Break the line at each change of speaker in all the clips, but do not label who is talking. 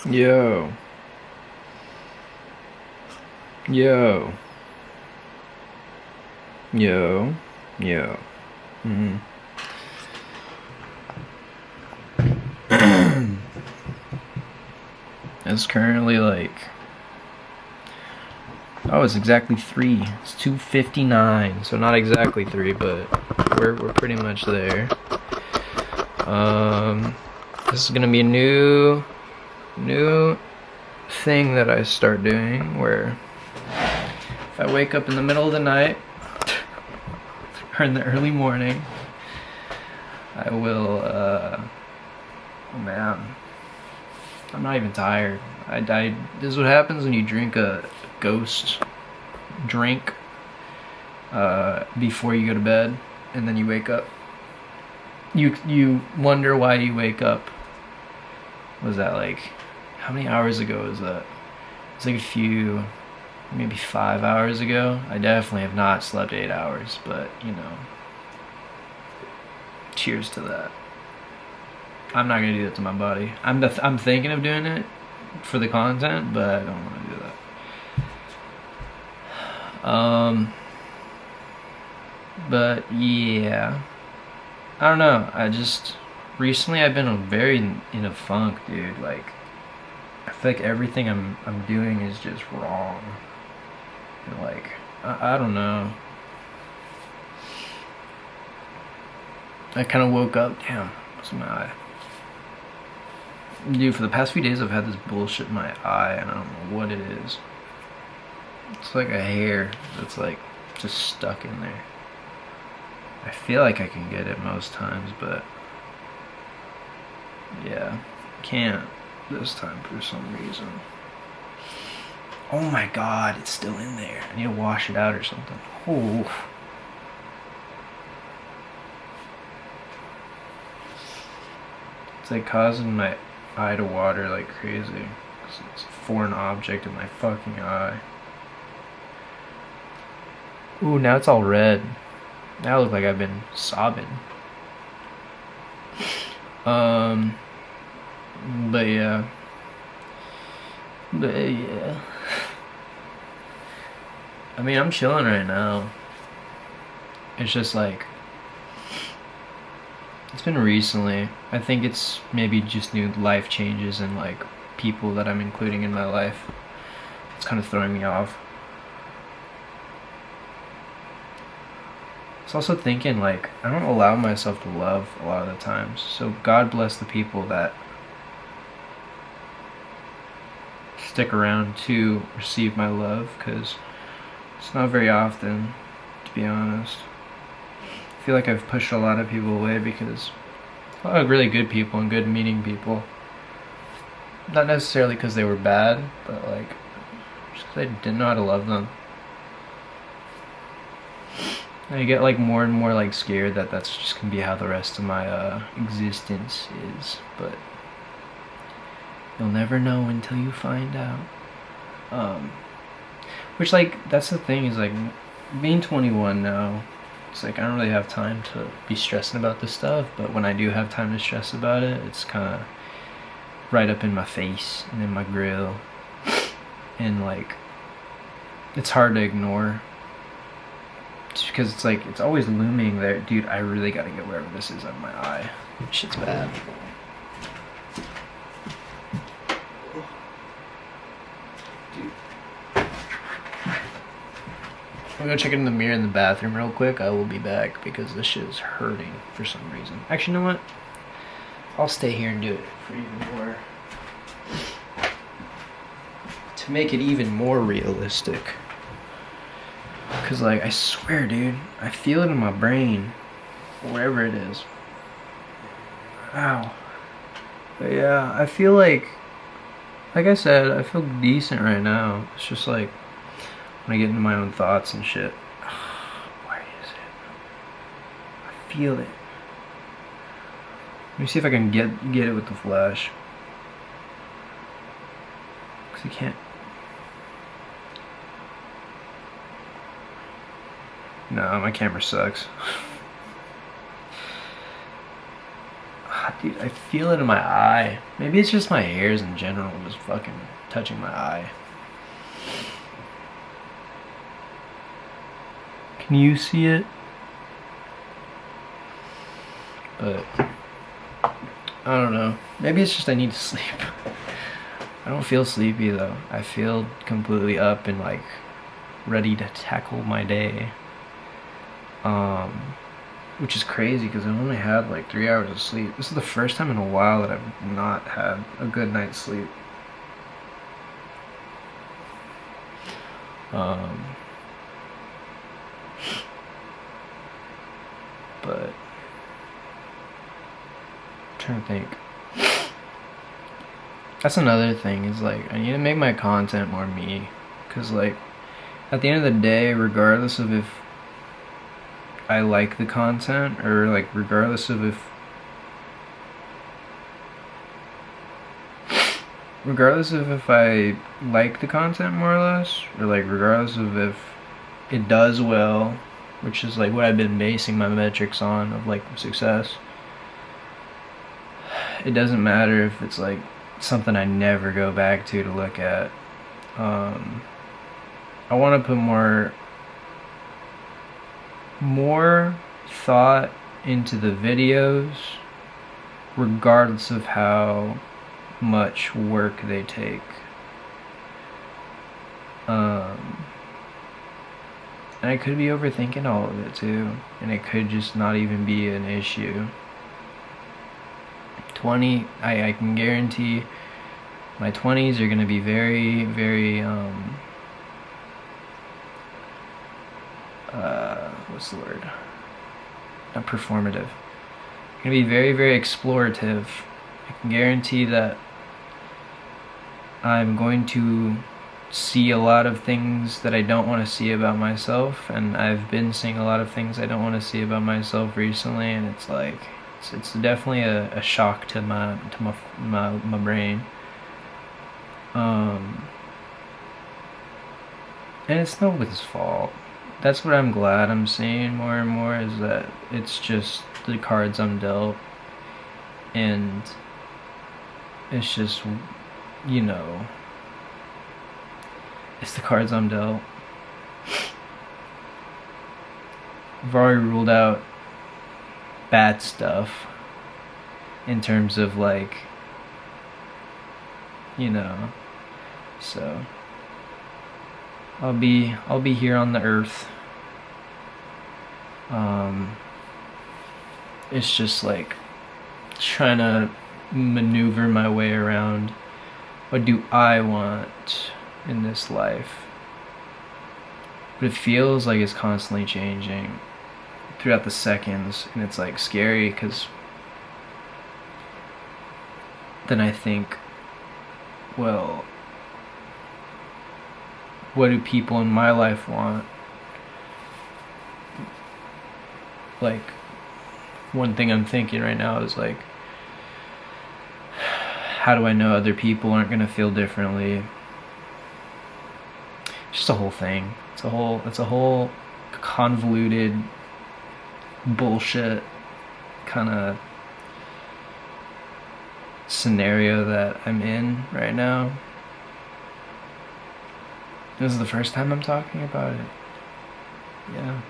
Yo. Yo. Yo. Yo. Mm-hmm. It's currently like, oh, it's exactly 3. It's 2:59. So not exactly 3, but we're pretty much there. This is gonna be a new thing that I start doing where if I wake up in the middle of the night or in the early morning, I will oh man, I'm not even tired. This is what happens when you drink a ghost drink before you go to bed, and then you wake up. You wonder why you wake up. Was that like, how many hours ago was that? It's like a few, maybe 5 hours ago. I definitely have not slept 8 hours, but you know, cheers to that. I'm not gonna do that to my body. I'm thinking of doing it for the content, but I don't want to do that. But yeah, I don't know. Recently I've been very in a funk, dude. Like, I feel like everything I'm doing is just wrong. And like, I don't know. I kind of woke up. Damn, what's in my eye? Dude, for the past few days I've had this bullshit in my eye, and I don't know what it is. It's like a hair that's like just stuck in there. I feel like I can get it most times, but yeah, can't this time for some reason. Oh my god, it's still in there. I need to wash it out or something. Oh. It's like causing my eye to water like crazy. It's a foreign object in my fucking eye. Ooh, now it's all red. Now I look like I've been sobbing. But yeah. I mean, I'm chilling right now. It's just like, it's been recently. I think it's maybe just new life changes and like people that I'm including in my life. It's kind of throwing me off. I was also thinking, like, I don't allow myself to love a lot of the times. So God bless the people that stick around to receive my love, because it's not very often, to be honest. I feel like I've pushed a lot of people away because a lot of really good people and good meaning people. Not necessarily because they were bad, but like just because I didn't know how to love them. And I get like more and more like scared that that's just gonna be how the rest of my existence is, but you'll never know until you find out. Which, like, that's the thing, is like, being 21 now, it's like I don't really have time to be stressing about this stuff, but when I do have time to stress about it, it's kind of right up in my face and in my grill, and like, it's hard to ignore. Just because it's like, it's always looming there. Dude, I really gotta get wherever this is on my eye. Shit's bad. Dude. I'm gonna go check it in the mirror in the bathroom real quick. I will be back because this shit is hurting for some reason. Actually, you know what? I'll stay here and do it for even more. To make it even more realistic. Cause like, I swear, dude, I feel it in my brain, wherever it is. Ow. But yeah, I feel like I said, I feel decent right now. It's just like, when I get into my own thoughts and shit. Where is it? I feel it. Let me see if I can get it with the flash. Cause I can't. No, my camera sucks. Dude, I feel it in my eye. Maybe it's just my hairs in general just fucking touching my eye. Can you see it? But I don't know. Maybe it's just I need to sleep. I don't feel sleepy though. I feel completely up and like ready to tackle my day. Which is crazy because I only had like 3 hours of sleep. This is the first time in a while that I've not had a good night's sleep. But I'm trying to think. That's another thing is like I need to make my content more me, because like at the end of the day, regardless of if I like the content or like regardless of if I like the content more or less, or like regardless of if it does well, which is like what I've been basing my metrics on of like success, it doesn't matter if it's like something I never go back to look at. I want to put more thought into the videos regardless of how much work they take. And I could be overthinking all of it too, and it could just not even be an issue. I can guarantee my 20s are going to be very, very what's the word? Not performative. Going to be very, very explorative. I can guarantee that I'm going to see a lot of things that I don't want to see about myself, and I've been seeing a lot of things I don't want to see about myself recently, and it's like it's definitely a shock to my brain. And it's nobody's fault. That's what I'm glad I'm seeing more and more, is that it's just the cards I'm dealt, and it's just, you know, it's the cards I'm dealt. I've already ruled out bad stuff in terms of like, you know, so I'll be here on the earth. It's just like trying to maneuver my way around what do I want in this life. But it feels like it's constantly changing throughout the seconds, and it's like scary, because then I think, well, what do people in my life want? Like, one thing I'm thinking right now is like, how do I know other people aren't gonna feel differently? It's just a whole thing. It's a whole convoluted bullshit kind of scenario that I'm in right now. This is the first time I'm talking about it. Yeah.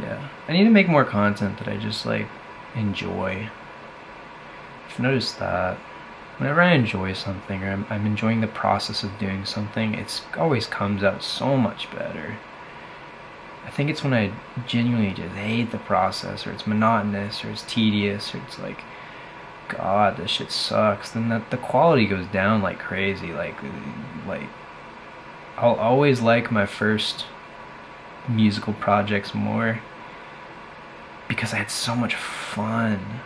Yeah. I need to make more content that I just like enjoy. I've noticed that whenever I enjoy something, or I'm enjoying the process of doing something, it always comes out so much better. I think it's when I genuinely just hate the process, or it's monotonous, or it's tedious, or it's like, God, this shit sucks, then the quality goes down like crazy. Like I'll always like my first musical projects more because I had so much fun.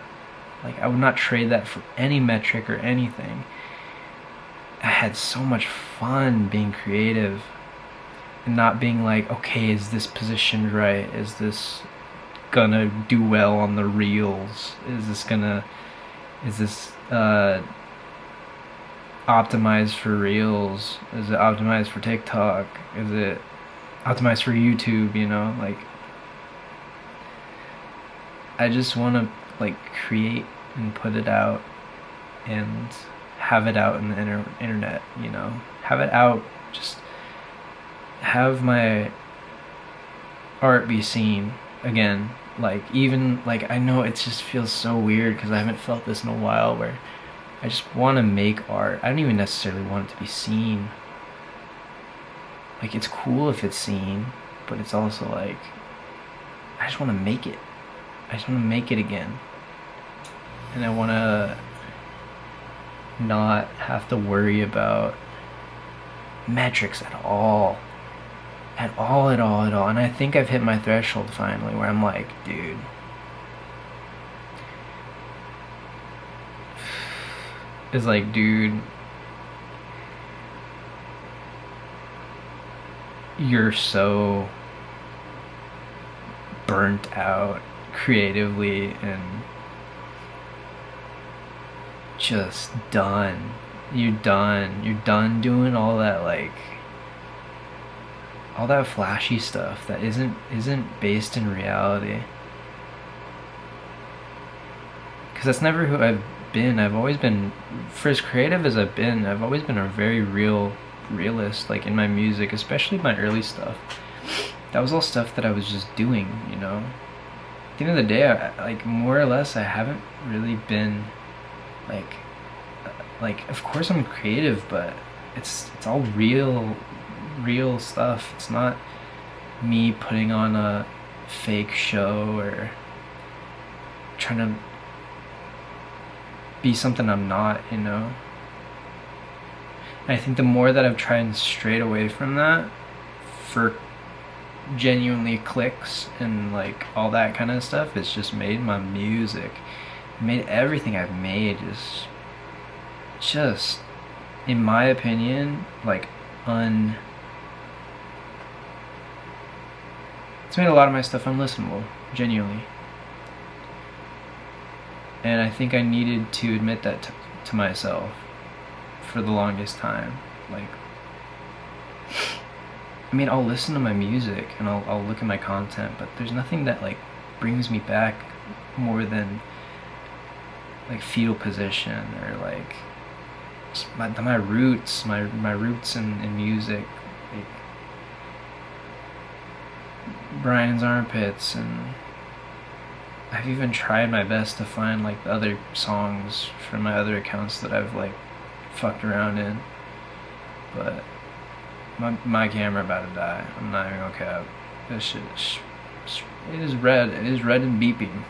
Like, I would not trade that for any metric or anything. I had so much fun being creative and not being like, okay, is this positioned right? Is this gonna do well on the reels? Is this optimized for reels? Is it optimized for TikTok? Is it optimized for YouTube? You know, like, I just want to like create and put it out and have it out in the internet, you know, have it out, just have my art be seen again. Like, even like, I know it just feels so weird because I haven't felt this in a while, where I just want to make art. I don't even necessarily want it to be seen. Like, it's cool if it's seen, but it's also like, I just want to make it. I just want to make it again. And I want to not have to worry about metrics at all. At all. And I think I've hit my threshold finally, where I'm like, dude, it's like, dude, you're so burnt out creatively and just done. You're done doing all that, like, all that flashy stuff that isn't based in reality. Because that's never who I've been. I've always been, for as creative as I've been, I've always been a very realist, like, in my music, especially my early stuff. That was all stuff that I was just doing, you know. At the end of the day, like, more or less, I haven't really been like, of course I'm creative, but it's all real stuff. It's not me putting on a fake show or trying to be something I'm not, you know. And I think the more that I've tried and strayed away from that for genuinely clicks and like all that kind of stuff, it's just made my music, made everything I've made is just, in my opinion, like it's made a lot of my stuff unlistenable, genuinely. And I think I needed to admit that to myself for the longest time. Like, I mean, I'll listen to my music and I'll look at my content, but there's nothing that like brings me back more than like fetal position, or like my roots, my roots in music, like Brian's armpits. And I've even tried my best to find like the other songs from my other accounts that I've like fucked around in, but my camera about to die. I'm not even gonna cap. This shit it is red and beeping.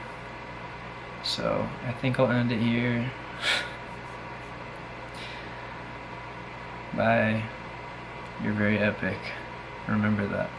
So I think I'll end it here. Bye. You're very epic. Remember that.